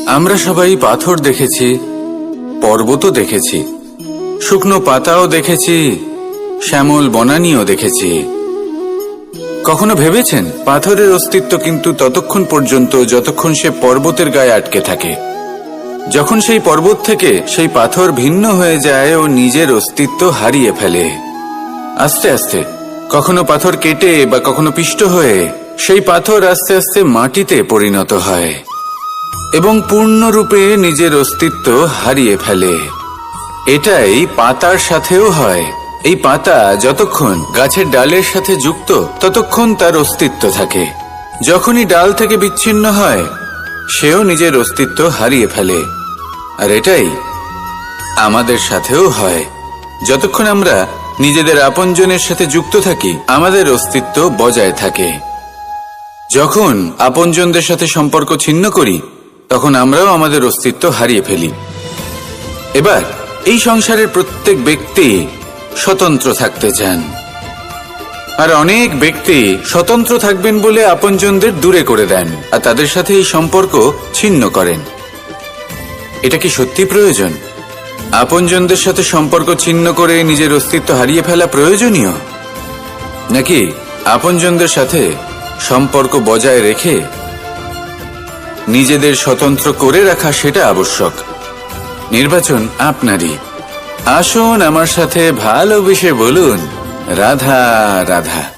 আমরা সবাই পাথর দেখেছি, পর্বতও দেখেছি, শুকনো পাতাও দেখেছি, শ্যামল বনানীও দেখেছি। কখনো ভেবেছেন পাথরের অস্তিত্ব কিন্তু ততক্ষণ পর্যন্ত যতক্ষণ সে পর্বতের গায়ে আটকে থাকে। যখন সেই পর্বত থেকে সেই পাথর ভিন্ন হয়ে যায় ও নিজের অস্তিত্ব হারিয়ে ফেলে। আস্তে আস্তে কখনো পাথর কেটে বা কখনো পিষ্ট হয়ে সেই পাথর আস্তে আস্তে মাটিতে পরিণত হয় এবং পূর্ণরূপে নিজের অস্তিত্ব হারিয়ে ফেলে। এটাই পাতার সাথেও হয়। এই পাতা যতক্ষণ গাছের ডালের সাথে যুক্ত ততক্ষণ তার অস্তিত্ব থাকে। যখনই ডাল থেকে বিচ্ছিন্ন হয় সেও নিজের অস্তিত্ব হারিয়ে ফেলে। আর এটাই আমাদের সাথেও হয়। যতক্ষণ আমরা নিজেদের আপনজনের সাথে যুক্ত থাকি আমাদের অস্তিত্ব বজায় থাকে। যখন আপনজনদের সাথে সম্পর্ক ছিন্ন করি তখন আমরাও আমাদের অস্তিত্ব হারিয়ে ফেলি। এবার এই সংসারের প্রত্যেক ব্যক্তি স্বতন্ত্র থাকতে চান, আর অনেক ব্যক্তি স্বতন্ত্র থাকবেন বলে আপনজনদের দূরে করে দেন আর তাদের সাথে এই সম্পর্ক ছিন্ন করেন। এটা কি সত্যি প্রয়োজন? আপনজনদের সাথে সম্পর্ক ছিন্ন করে নিজের অস্তিত্ব হারিয়ে ফেলা প্রয়োজনীয়, নাকি আপনজনদের সাথে সম্পর্ক বজায় রেখে নিজেদের স্বতন্ত্র করে রাখা সেটা আবশ্যক? নির্বাচন আপনারই। আসুন আমার সাথে ভালোবেসে বলুন রাধা রাধা।